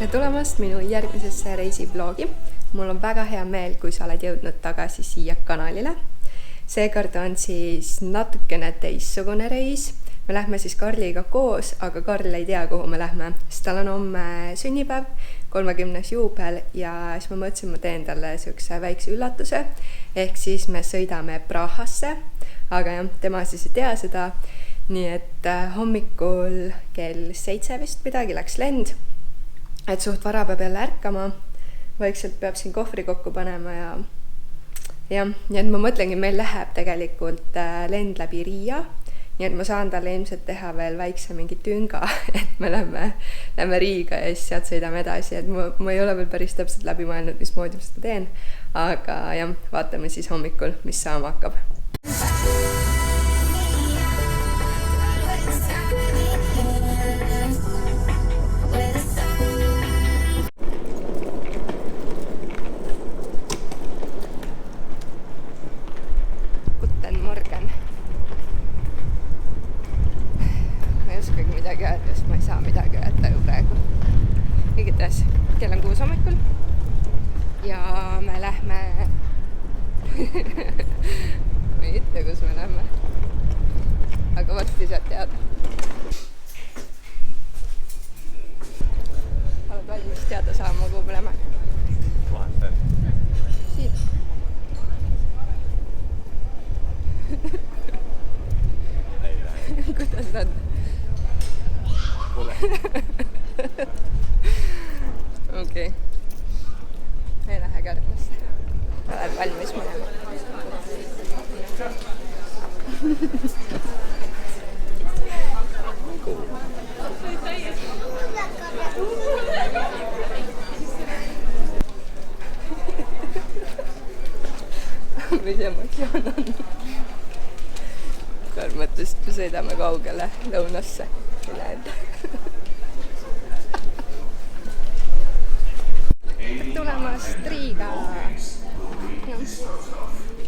tere tulemast minu järgmisesse reisibloogi. Mul on väga hea meel, kui sa oled jõudnud tagasi siia kanalile. Seekord on siis natukene teistsugune reis. Me lähme siis Karliga koos, aga Karl ei tea, kuhu me lähme. Sest tal on homme sünnipäev, 30. juubel ja siis ma mõtlesin, ma teen talle sükse väikse üllatuse. Ehk siis me sõidame Prahasse, aga jah, tema siis ei tea seda. Nii et hommikul kell 7 vist midagi läks lend. Et suht vara peab jälle ärkama. Vaikselt peab siin kohvri kokku panema ja nii et ma mõtlengi, meil läheb tegelikult lend läbi Riia. Nii et ma saan talle ilmselt teha veel väikse mingi tünga, et me lähme Riiga ja siis sealt sõidame edasi. Et ma ei ole veel päris täpselt läbi mõelnud, mismoodi ma seda teen. Aga jah, vaatame siis hommikul, mis saama hakkab. Ma ei saa midagi öelda ju praegu. Igatahes kell on 6 hommikul ja me lähme ma ei ütle, kus me lähme, aga varsti saad teada. Oled valmis teada saama, kuhu me lähme? Siit. Kuidas on? Okei. Ei lähe Kärglasse. Oled valmis minema? Mis emotsioon on? Karl mõtles, et me sõidame kaugele lõunasse. Tulemast Riiga.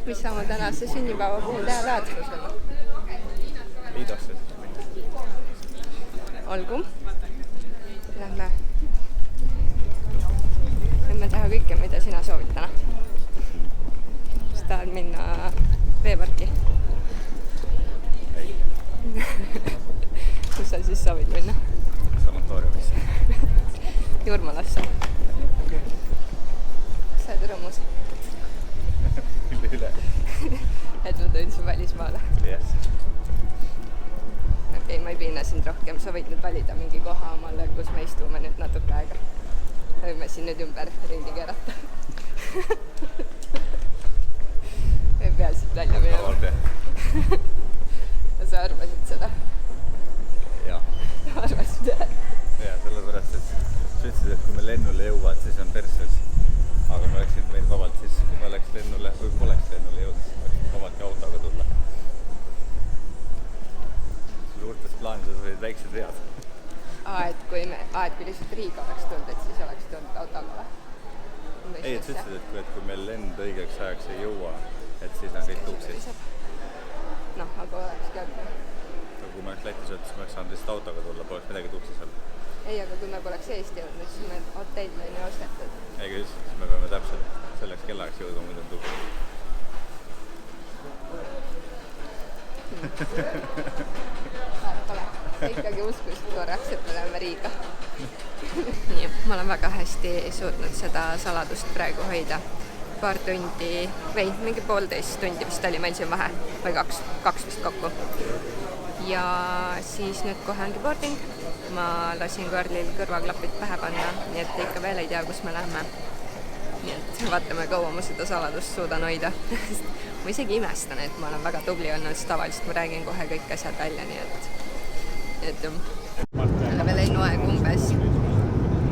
Mis sa oma tänase sünnipäeva puhul teha tahad? Ei tahtnud. Olgu. Lähme teha kõike, mida sina soovid täna. Kas tahad minna veeparki? Ei. Kus sa siis soovid minna? Sanatooriumisse. Jurmalasse. Sa oled rõõmus? Üle. Et ma tõin su välismaale? Yes. Okei, ma ei piina sind rohkem. Sa võid nüüd valida mingi koha omale, kus me istume nüüd natuke aega. Võime siin nüüd ümber ringi keerata. Ei pea siit välja minema. Kaval pea. Sa arvasid seda? Jaa. Arvasid jah? Jaa, sellepärast, et sa ütlesid, et kui me lennule jõuad, siis on perses. Aga ma läksin meil vabalt siis, kui ma läks lennule või poleks lennule jõudnud, siis ma läksin vabaltki autoga tulla. Suurtes plaanides olid väiksed vead. Et kui lihtsalt Riiga oleks tulnud, et siis oleks tulnud autoga või? Ei, et sa ütlesid, et kui meil lend õigeks ajaks ei jõua, et siis on kõik tuksid. Noh, aga olekski olnud. Aga kui ma oleks Lätis olnud, siis ma oleks saanud lihtsalt autoga tulla, poleks midagi tuksis olnud. Ei, aga kui me poleks Eesti jõudnud, siis meil hotell on ju ostetud. Ega just, siis me peame täpselt selleks kellaks jõudma, muidu on tuksid. Pole. Ikkagi uskusid korraks, et me läheme Riiga. Nii, ma olen väga hästi suutnud seda saladust praegu hoida. Paar tundi, või mingi 1,5 tundi vist oli meil siin vahe, või kaks vist kokku. Ja siis nüüd kohe ongi boarding. Ma lasin Karlil kõrvaklapid pähe panna, nii et ikka veel ei tea, kus me lähme. Nii et vaatame, kaua ma seda saladust suudan hoida. Ma isegi imestan, et ma olen väga tubli olnud, sest tavaliselt ma räägin kohe kõik asjad välja, nii et aga veel lennuaeg umbes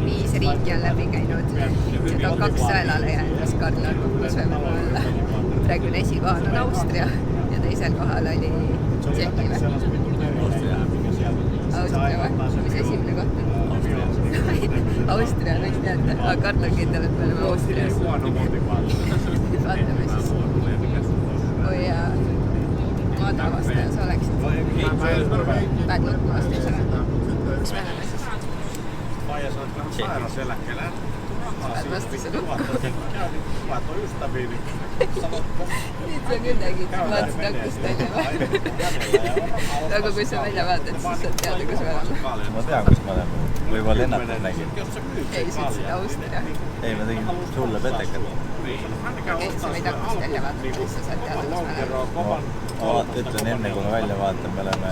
5 riiki on läbi käinud. Nüüd on 2 sõelale jäänud, Karl arvab, kus me võime olla. Praegu esikohal on Austria ja teisel kohal oli Tšehhi või? Austria või? Mis esimene koht on? Austria võiks teada, aga Karl on kindel, et me oleme Austrias. Vaatame siis, kui maadavastajas oleksid. Päed nutmast ei saa. Mis me läheme siis? äijä sanoi, että vähän sairauseläkkeellä. Saat vastasana. Kuvat on ystäviä, niin sanotko? Nyt se on jotenkin, että vaatsit akkusta enemmän. Onko kun sä välja vaatat, siis sä tiedät, kun sä vedät. Mä tean, kus mä olen. Või ma lennatan nägin. Ei, sit sitä Austria. Ei, mä tegin sulle petekat. Okei, sä võid akkusta välja vaatata, siis sä saad teada, kus mä olen. Ma ütlen enne, kui me välja vaatan, me oleme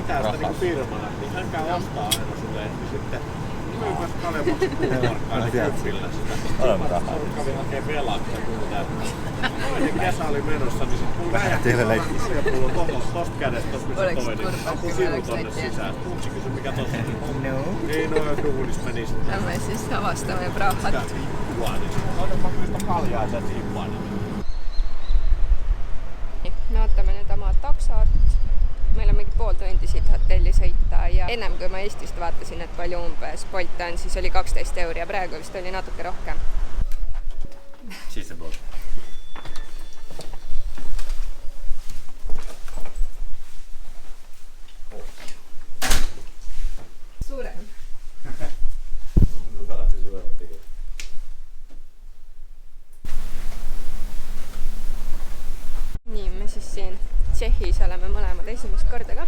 rahvas. Myypäs Kalevaksi puumarkkaan kympillä sitä. Olemme rahvas. Kävin hakee velakka. Toinen kesä oli menossa, niin sit mulla räjähti kaljapullo tosta kädestä, tosta missä toinen. Ampui sinun tonne sisään. Kuuksi kysy mikä tossa on. Niin, no jo duunis meni sitten. Lämme siis avastamme Prahat. Otan mä pyystä kaljaa sen tiipuani. Me ootame nüüd oma taksot. Meil on mingi pool tundi siit hotelli sõita ja ennem kui ma Eestist vaatasin, et palju umbes Bolt on, siis oli 12 € ja praegu vist oli natuke rohkem. Sissepool. Suurem. Alati suuremat tegid. Nii, me siis siin Tšehhis oleme mõlemad esimest korda ka.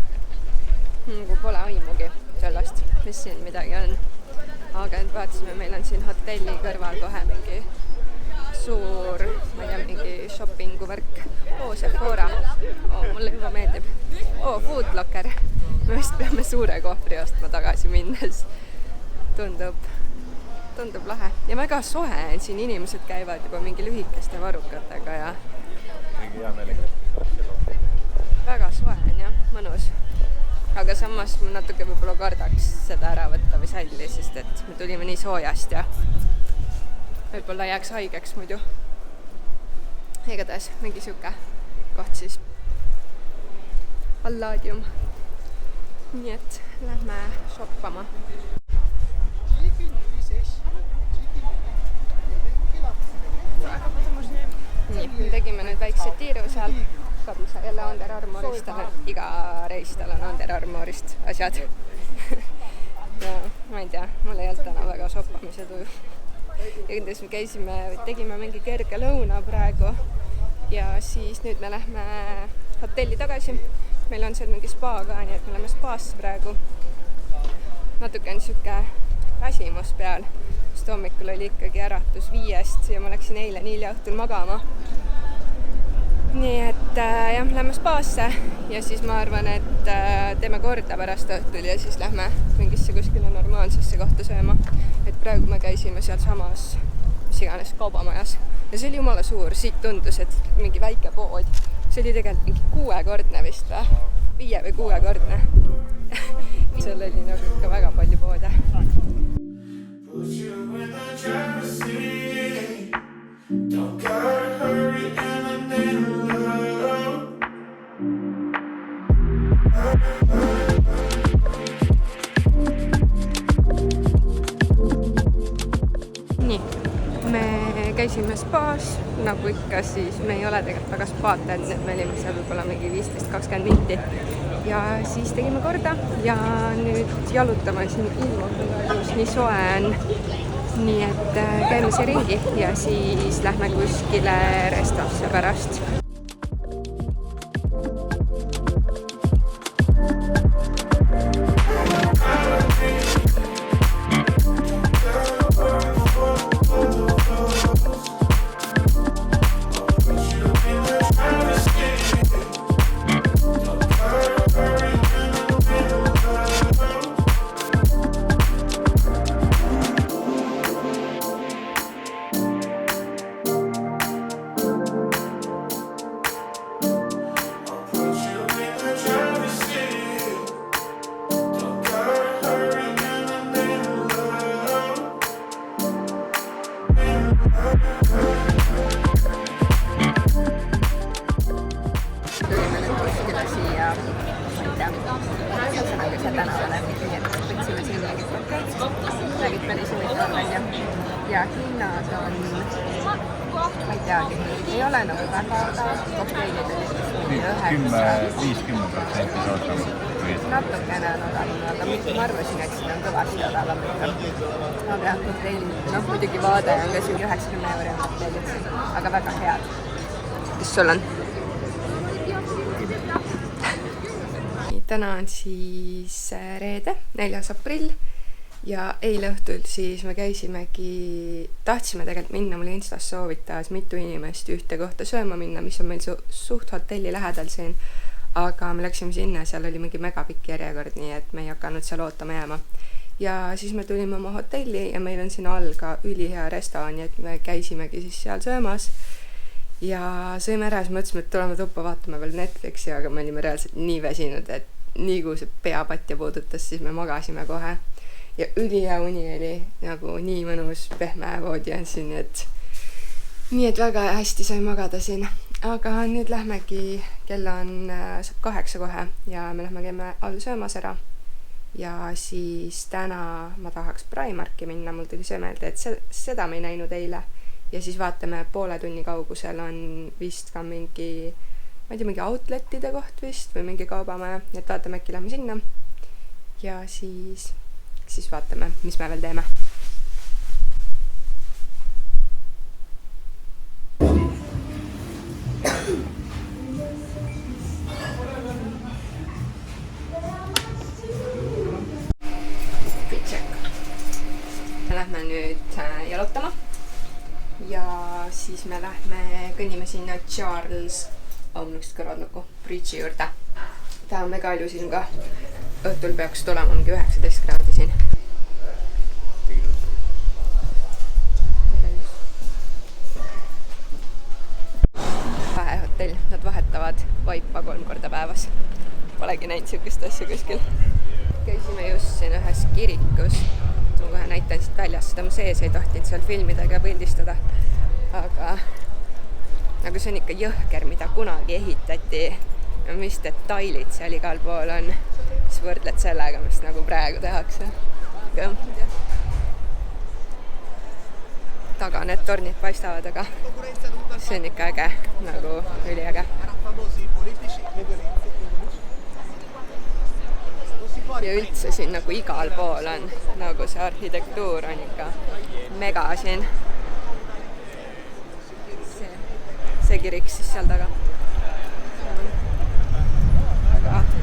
Kui pole aimugi sellest, mis siin midagi on. Aga nüüd vaatasime, meil on siin hotelli kõrval kohe mingi suur, ma ei tea, mingi shoppingu värk. Sephora. Mulle juba meeldib. Food Locker. Me vist peame suure kohvri ostma tagasi minnes. Tundub lahe. Ja väga sohe on siin, inimesed käivad juba mingi lühikeste varrukatega ja Mingi hea meelega. väga soe on jah, mõnus. Aga samas ma natuke võib-olla kardaks seda ära võtta või salli, sest et me tulime nii soojast ja võib-olla jääks haigeks muidu. Igatahes mingi siuke koht siis. Palladium. Nii et lähme shoppama. Nii, tegime nüüd väikse tiiru seal. Kadisa jälle Under Armourist, iga reis tal on Under Armourist asjad. Ja ma ei tea, mul ei olnud täna väga shoppamise tuju. Igatahes me käisime, tegime mingi kerge lõuna praegu ja siis nüüd me lähme hotelli tagasi. Meil on seal mingi spa ka, nii et me lähme spaasse praegu. Natuke on siuke väsimus peal, sest hommikul oli ikkagi äratus 5 ja ma läksin eile nii hilja õhtul magama. Nii et jah, lähme spaasse ja siis ma arvan, et teeme korda pärast õhtul ja siis lähme mingisse kuskile normaalsesse kohta sööma. Et praegu me käisime seal samas, mis iganes kaubamajas ja see oli jumala suur, siit tundus, et mingi väike pood. See oli tegelikult mingi 6-kordne vist või? 5 või 6-kordne. Seal oli nagu ikka väga palju poode. Don't gotta hurry and I need love. Nii, me käisime spaas, nagu ikka, siis me ei ole tegelikult väga spaad teinud, et me olime seal võib-olla mingi 15-20 minti. Ja siis tegime korda ja nüüd jalutame siin ilma, kus nii soe on. Nii et käime see ringi ja siis lähme kuskile restosse pärast. Ja hinnad on, ma ei teagi, ei ole nagu väga kokteilid. 50% odavam. Natukene on odavam, aga ma arvasin, et siin on kõvasti odavam. Aga jah, kokteilid, muidugi vaade on ka siin 90 euri on kokteilid, aga väga head. Mis sul on? Täna on siis reede, 4. aprill ja eile õhtul siis me tahtsime tegelikult minna, mulle Instas soovitas mitu inimest ühte kohta sööma minna, mis on meil suht hotelli lähedal siin, aga me läksime sinna, seal oli mingi megapikk järjekord, nii et me ei hakanud seal ootama jääma. Ja siis me tulime oma hotelli ja meil on siin all ka ülihea restoran, nii et me käisimegi siis seal söömas. Ja sõime ära, siis mõtlesime, et tuleme tuppa, vaatame veel Netflixi, aga me olime reaalselt nii väsinud, et nii kui see peapatja puudutas, siis me magasime kohe. Ja ülihea uni oli nagu nii mõnus pehme voodi on siin, nii et väga hästi sai magada siin. Aga nüüd lähmegi, kell on saab 8 kohe ja me käime all söömas ära. Ja siis täna ma tahaks Primarki minna, mul tuli see meelde, et seda me ei näinud eile. Ja siis vaatame, poole tunni kaugusel on vist ka mingi, ma ei tea, mingi outletide koht vist või mingi kaubamaja, et vaatame, äkki lähme sinna. Ja siis vaatame, mis me veel teeme. Me lähme nüüd jalutama. Ja siis me lähme kõnnime sinna Charles Bridge'i juurde. Ta on mega ilus siin ka. Õhtul peaks tulema mingi 19 kraadi siin. Vahehotell, nad vahetavad vaipa 3 korda päevas. Polegi näinud siukest asja kuskil. Käisime just siin ühes kirikus. Ma kohe näitan siit väljas, seda ma sees ei tohtinud seal filmida ega pildistada. Aga nagu see on ikka jõhker, mida kunagi ehitati ja mis detailid seal igal pool on, siis võrdled sellega, mis nagu praegu tehakse. Taga need tornid paistavad, aga see on ikka äge, nagu üliäge. Ja üldse siin nagu igal pool on, nagu see arhitektuur on ikka mega siin. See kirik siis seal taga.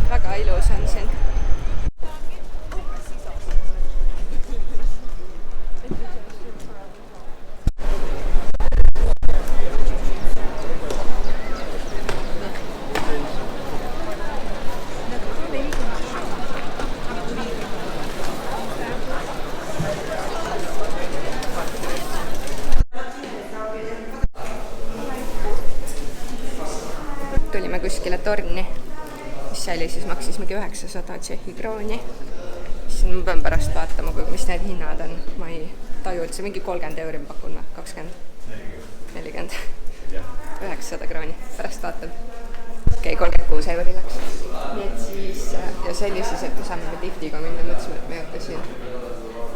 Väga ilus on siin. Tulime kuskile torni, mis see oli, siis maksis mingi 900 Tšehhi krooni. Siis ma pean pärast vaatama, mis need hinnad on. Ma ei taju üldse, mingi 30 euri pakun, 20, 40, 900 krooni. Pärast vaatan. Okei, 36 euri läks. Nii et siis, ja see oli siis, et me saame liftiga minna, mõtlesime, et me ei hakka siin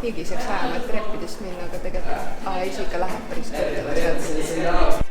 higiseks ajama, et treppidest minna, aga tegelikult ei, see ikka läheb päris kõrgelt.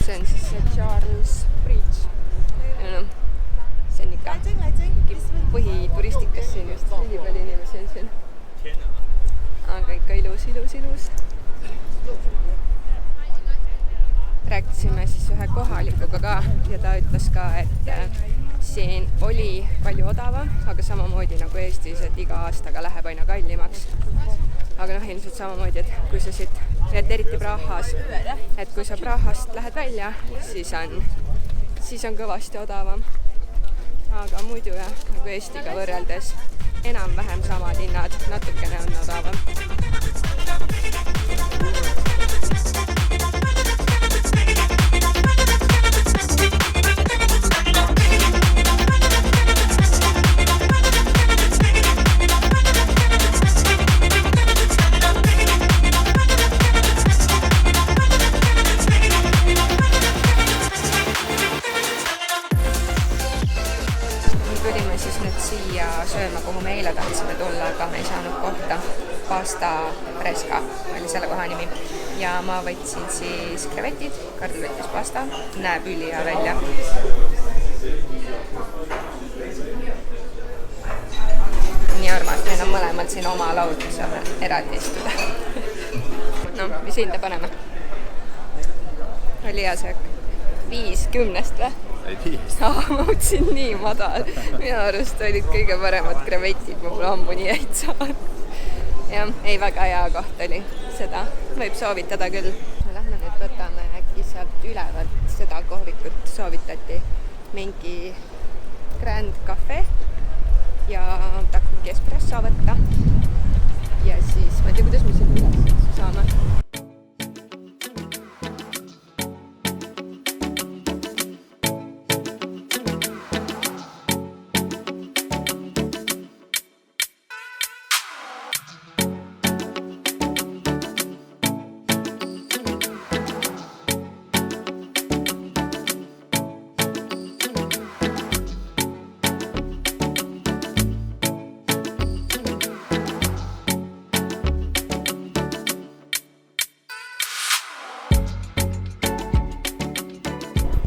See on siis see Charles Bridge. Ja see on ikka põhituristikas siin just nii palju inimesi on siin. Aga ikka ilus. rääkisime siis ühe kohalikuga ka ja ta ütles ka, et siin oli palju odavam, aga samamoodi nagu Eestis, et iga aastaga läheb aina kallimaks. Aga ilmselt samamoodi, et kui sa siit, et eriti Prahas, et kui sa Prahast lähed välja, siis on kõvasti odavam. Aga muidu jah, nagu Eestiga võrreldes enam-vähem samad hinnad, natukene on odavam. Tulime siis nüüd siia sööma, kuhu me eile tahtsime tulla, aga me ei saanud kohta. Pasta Fresca oli selle koha nimi. Ja ma võtsin siis krevetid, Karl võttis pasta, näeb ülihea välja. Nii armas, meil on mõlemad siin oma laud, mis saame eraldi istuda. No, mis hinde paneme? Oli hea söök. 5-10 või? Ei tii. Ma mõtlesin nii madal. Minu arust olid kõige paremad krevetid, ma pole ammu nii häid saanud. Ja ei, väga hea koht oli. Seda võib soovitada küll. Lähme nüüd võtame äkki sealt ülevalt seda kohvikut soovitati. Mingi Grand Cafe ja tahtsingi espresso võtta. Ja siis ma ei tea, kuidas me siin üles saame.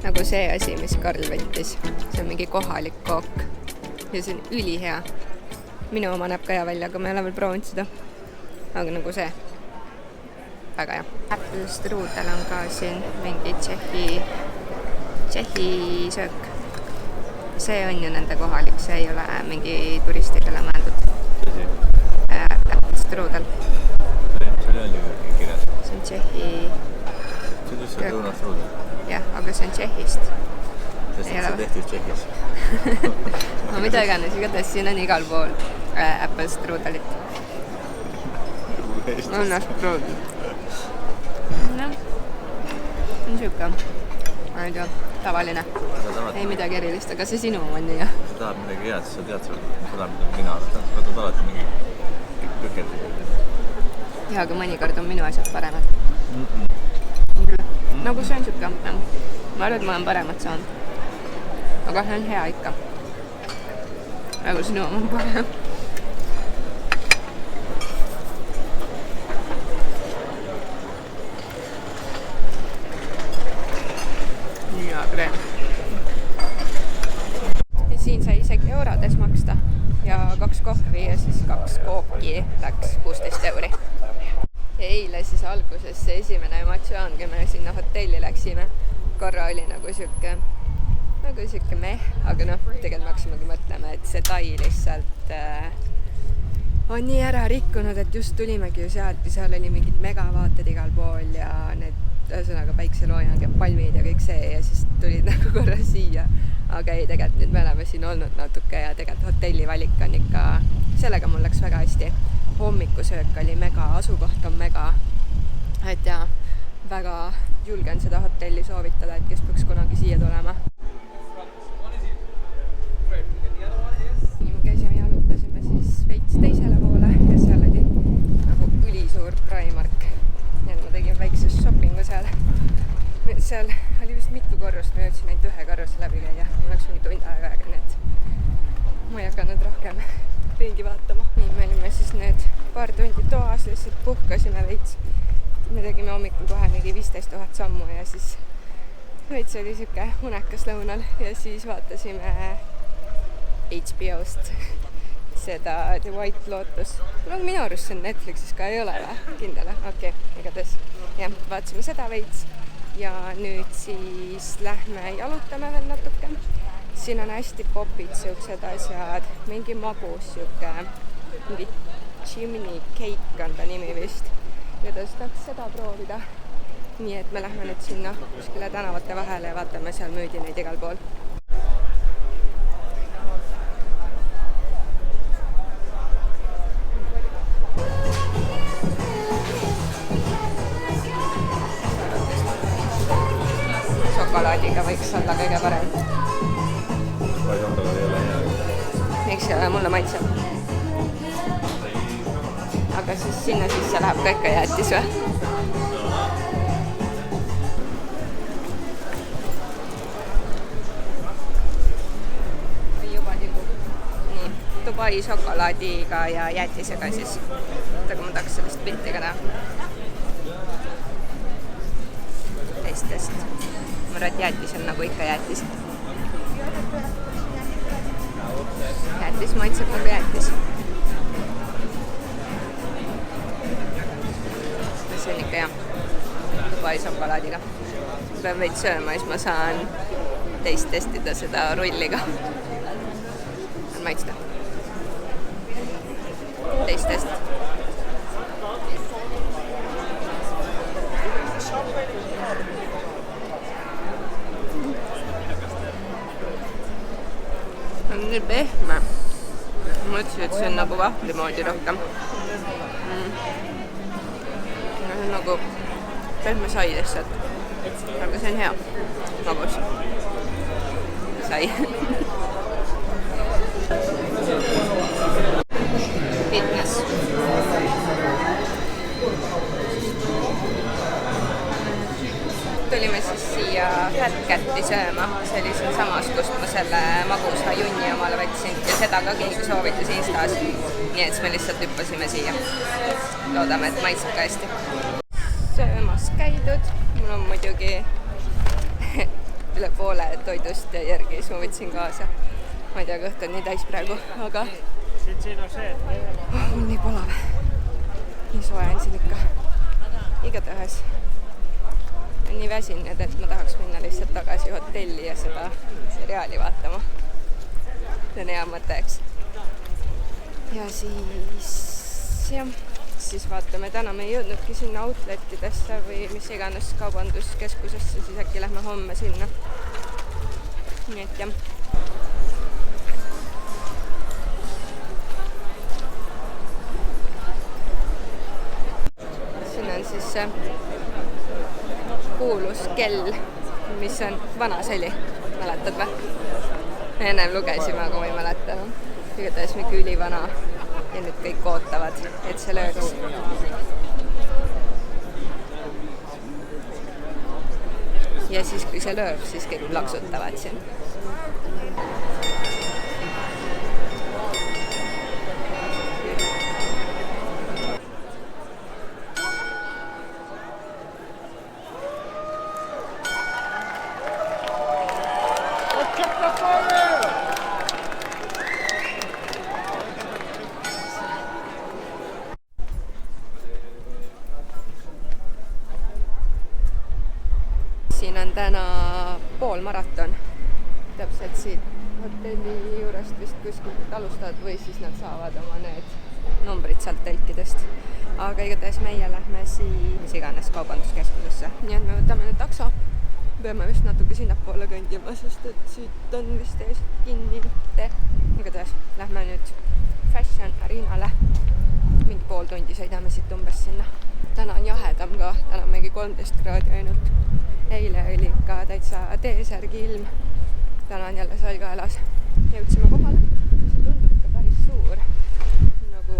Nagu see asi, mis Karl võttis. See on mingi kohalik kook. Ja see on ülihea. Minu oma näeb ka hea välja, aga ma ei ole veel proovinud seda. Aga nagu see. Väga hea. Apple strudel on ka siin mingi Tšehhi söök. See on ju nende kohalik, see ei ole mingi turistidele mõeldud. Apple strudel. See oli kirjas. See on Tšehhi. See on õunastrudel. Jah, aga see on Tšehhist. Sest see tehti Tšehhis. No mida iganes, igatahes siin on igal pool Apple strudelit. Õunastrudel. No, on siuke, ma ei tea, tavaline. Ei midagi erilist, aga see sinu on nii, jah? Sa tahad midagi head, siis sa tead seda, mida mina arvan. Sa võtad alati mingi kõkerd. Ja, aga mõnikord on minu asjad paremad. Nagu see on siuke, ma arvan, et ma olen paremat saanud. Aga see on hea ikka. Aga sinu on parem. Nii hea kreem. Ja siin sai isegi eurodes maksta. Ja 2 kohvi ja siis 2 kooki läks 16 €. Ja eile siis alguses see esimene emotsioon, kui me sinna hotelli läksime, korra oli nagu siuke meh, aga noh, tegelikult me hakkasimegi mõtlema, et see Tai lihtsalt on nii ära rikkunud, et just tulimegi ju sealt ja seal oli mingid megavaated igal pool ja need ühesõnaga päikseloojang ja palmid ja kõik see ja siis tulid nagu korra siia. Aga ei, tegelikult nüüd me oleme siin olnud natuke ja tegelikult hotelli valik on ikka, sellega mul läks väga hästi. Hommikusöök oli mega, asukoht on mega, et ja väga julgen seda hotelli soovitada, et kes peaks kunagi siia tulema. Käisime jalutasime siis veits teisele poole ja seal oli nagu ülisuur Primark ja ma tegin väikse shoppingu seal. Seal oli vist mitu korrust, ma jõudsin ainult ühe korruse läbi käia, ma läks mingi tund aega, nii et ma ei hakanud rohkem ringi vaatama. Nii, me olime siis need paar tundi toas, lihtsalt puhkasime veits. Me tegime hommikul kohe mingi 15 000 sammu ja siis veits oli siuke unekas lõunal ja siis vaatasime HBO-st seda The White Lotus. No minu arust see on Netflixis ka ei ole või? Kindel, okei, igatahes. Jah, vaatasime seda veits ja nüüd siis lähme jalutame veel natuke. Siin on hästi popid siuksed asjad, mingi magus siuke, mingi chimney cake on ta nimi vist. Ja tahaks seda proovida. Nii et me lähme nüüd sinna kuskile tänavate vahele ja vaatame, seal müüdi neid igal pool. Šokolaadiga võiks olla kõige parem. Šokolaad ei ole hea. Miks mulle maitseb? Aga siis sinna sisse läheb ka ikka jäätis või? Juba tikub. Nii, Dubai šokolaadiga ja jäätisega siis. Aga ma tahaks sellest pilti ka teha. Teistest. Ma arvan, et jäätis on nagu ikka jäätis. Jäätis maitseb nagu jäätis. See on ikka hea. Dubai šokolaadiga. Pean veid sööma, siis ma saan teist testida seda rulliga. On maitsta. Teist test. On nii pehme. Ma ütlesin, et see on nagu vahvli moodi rohkem. See on nagu pehme sai lihtsalt. Aga see on hea. Magus. Sai. Fitness. Tulime siis siia Fat Cati sööma. See oli siin samas, kust ma selle magusa junni omale võtsin. Ja seda ka keegi soovitas Instas. Nii et me lihtsalt hüppasime siia. Loodame, et maitseb ka hästi. Söömas käidud. Mul on muidugi üle poole toidust ja järgi, siis ma võtsin kaasa. Ma ei tea, kõht on nii täis praegu, aga mul nii polav. Nii soe on siin ikka. Igatahes on nii väsinud, et ma tahaks minna lihtsalt tagasi hotelli ja seda seriaali vaatama. See on hea mõte, eks. Ja siis vaatame, täna me ei jõudnudki sinna outletidesse või mis iganes kaubanduskeskusesse, siis äkki lähme homme sinna. Nii et jah. Siin on siis see kuulus kell, mis on vana seli. Mäletad või? Ennem lugesime, aga ma ei mäleta. Igatahes mingi ülivana. Ja nüüd kõik ootavad, et see lööks. Ja siis, kui see lööb, siis kõik plaksutavad siin. Siin on täna poolmaraton. Täpselt siit hotelli juurest vist kuskilt alustavad või siis nad saavad oma need numbrid sealt telkidest. Aga igatahes meie lähme siin mis iganes kaubanduskeskusesse. Nii et me võtame nüüd takso. Peame vist natuke sinnapoole kõndima, sest et siit on vist ees kinni tee. Igatahes lähme nüüd Fashion Arenale. Mingi pool tundi sõidame siit umbes sinna. Täna on jahedam ka. Täna on mingi 13 kraadi ainult. Eile oli ka täitsa T-särgi ilm. Täna on jälle salgaelas. Jõudsime kohale. See tundub ka päris suur. Nagu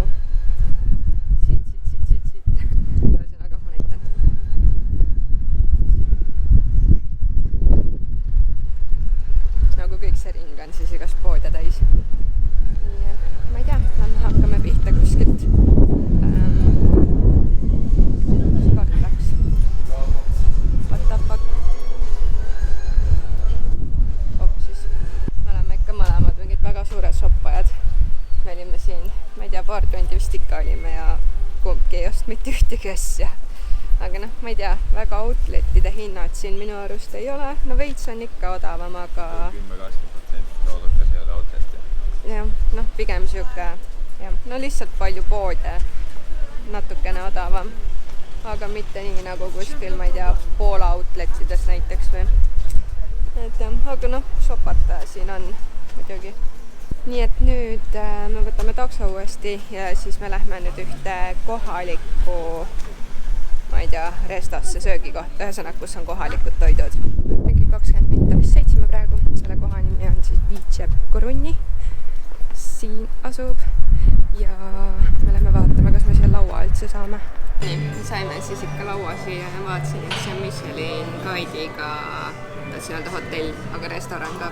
siit. Ühesõnaga ma näitan. Nagu kõik see ring on siis igast poode täis. Nii et ma ei tea, lähme hakkame pihta kuskilt. Paar tundi vist ikka olime ja kumbki ei ost mitte ühtegi asja. aga noh, ma ei tea, väga outletide hinnad siin minu arust ei ole, no veits on ikka odavam, aga 10-20% loodukas ei ole outlet. jah, noh, pigem sihuke, jah, no lihtsalt palju poode natukene odavam, aga mitte nii nagu kuskil, ma ei tea, Poola outletides näiteks või. Et jah, aga noh, sopata siin on muidugi. Nii et nüüd me võtame takso uuesti ja siis me lähme nüüd ühte kohalikku, ma ei tea, restosse söögikohta, ühesõnaga, kus on kohalikud toidud. Mingi 20 minta vist 7 praegu, selle koha nimi on siis Vice Coruni, siin asub ja me lähme vaatame, kas me siia laua üldse saame. Nii, saime siis ikka laua siia ja vaatasin, et see on Michelin guide'iga nii-öelda hotell, aga restoran ka.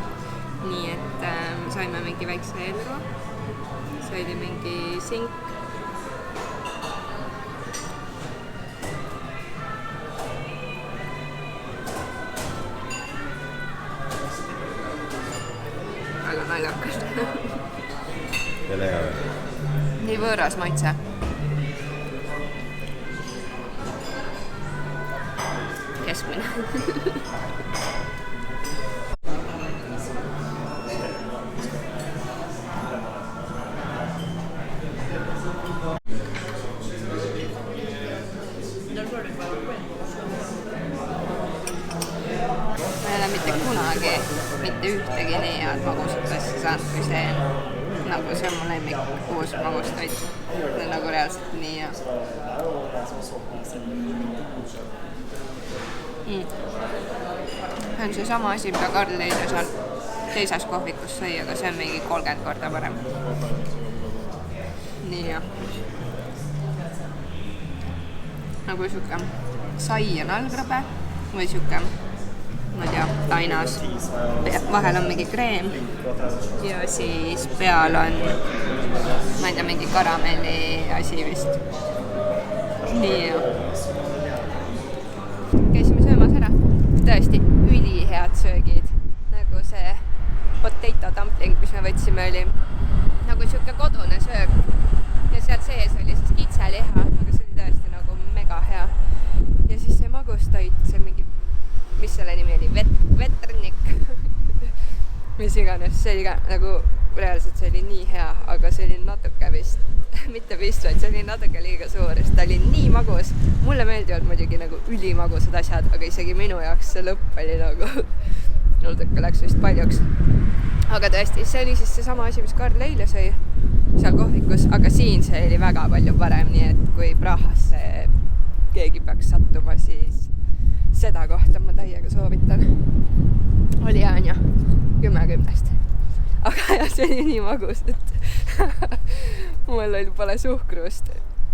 Nii et saime mingi väikse eelro, see oli mingi sink. Väga naljakalt. Kellega või? Nii võõras maitse. Keskmine. Mitte ühtegi nii head magusat asja saanud, kui see, nagu see on mu lemmik uus magustoit. See on nagu reaalselt nii hea. See on see sama asi, mida Karl eile seal teises kohvikus sõi, aga see on mingi 30 korda parem. Nii hea. Nagu siuke sai on allgrabe või siuke, ma ei tea, tainas. Vahel on mingi kreem ja siis peal on, ma ei tea, mingi karamelli asi vist. Nii hea. Käisime söömas ära. Tõesti ülihead söögid. Nagu see potato dumpling, mis me võtsime, oli nagu siuke kodune söög. Ja sealt sees oli siis kitseliha, aga see oli tõesti nagu mega hea. Ja siis see magustoit, see mingi, mis selle nimi oli, veternik, mis iganes, see oli ka nagu reaalselt see oli nii hea, aga see oli natuke vist, mitte vist, vaid see oli natuke liiga suur, sest ta oli nii magus. Mulle meeldivad muidugi nagu ülimagusad asjad, aga isegi minu jaoks see lõpp oli nagu natuke läks vist paljuks. Aga tõesti, see oli siis see sama asi, mis Karl eile sõi seal kohvikus, aga siin see oli väga palju parem, nii et kui Prahasse keegi peaks sattuma, siis seda kohta ma täiega soovitan. Oli hea, on ja 10/10. Aga jah, see oli nii magus, et mul oli pole suhkrust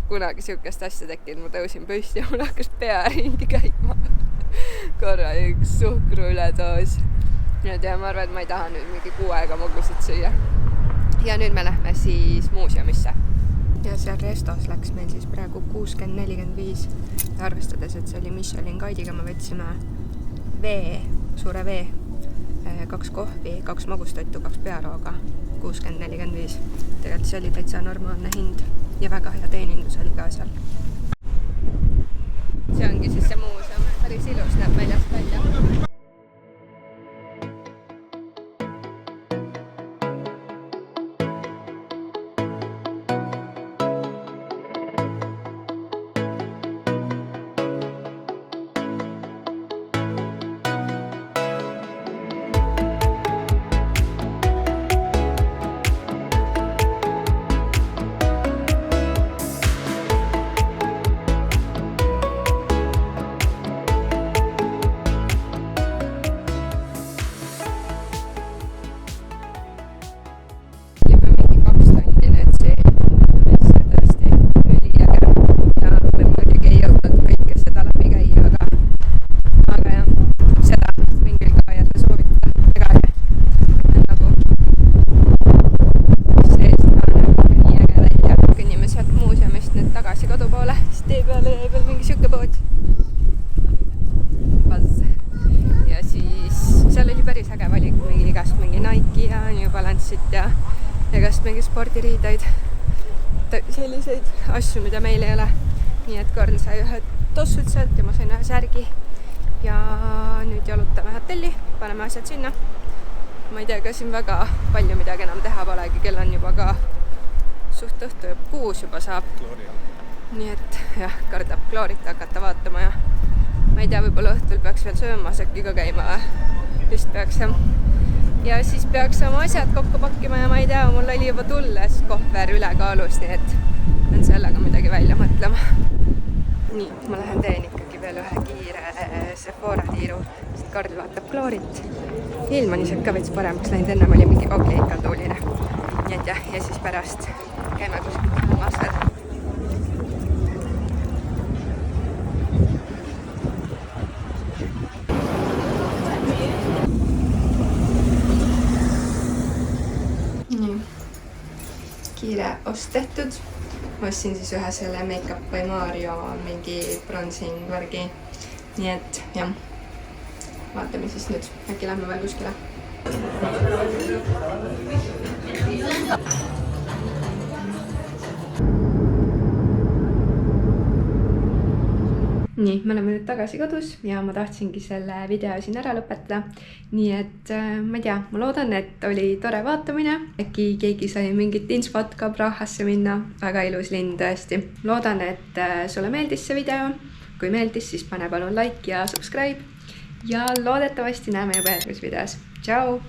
kunagi siukest asja tekkinud. Ma tõusin püsti ja mul hakkas pea ringi käima. Korra üks suhkru üledoos. Nüüd ja ma arvan, et ma ei taha nüüd mingi 6 aega magusat süüa. Ja nüüd me lähme siis muuseumisse. Ja seal restos läks meil siis praegu 60-45. Arvestades, et see oli Michelin guide'iga, me võtsime suure vee, 2 kohvi, 2 magustoitu, 2 pearooga, 60-45. Tegelikult see oli täitsa normaalne hind ja väga hea teenindus oli ka seal. See ongi siis see muuseum, päris ilus näeb väljast välja. Ja igast mingi spordiriideid, selliseid asju, mida meil ei ole. Nii et Karl sai ühed tossud sealt ja ma sain ühe särgi. Ja nüüd jalutame hotelli, paneme asjad sinna. Ma ei tea, ka siin väga palju midagi enam teha polegi, kell on juba ka suht õhtu ja 6 juba saab. Nii et jah, kardab kloorit hakata vaatama ja ma ei tea, võib-olla õhtul peaks veel söömas äkki ka käima või? Vist peaks jah. Ja siis peaks oma asjad kokku pakkima ja ma ei tea, mul oli juba tulles kohver ülekaalus, nii et on sellega midagi välja mõtlema. Nii, ma lähen teen ikkagi veel ühe kiire Sephora tiiru, sest Karl vaatab kloorit. Ilm on isegi ka veits paremaks läinud, ennem oli mingi ikka tuuline. Nii et jah, ja siis pärast käime kuskilt maasad. Kiire ost tehtud. Ma ostsin siis ühe selle Make Up by Mario mingi bronzing värgi. Nii et jah, vaatame siis nüüd. Äkki lähme veel kuskile. Nii, me oleme nüüd tagasi kodus ja ma tahtsingi selle video siin ära lõpetada. Nii et ma ei tea, ma loodan, et oli tore vaatamine. Äkki keegi sai mingit inspot ka Prahasse minna. Väga ilus linn tõesti. Loodan, et sulle meeldis see video. Kui meeldis, siis pane palun like ja subscribe. Ja loodetavasti näeme juba järgmises videos. Tšau!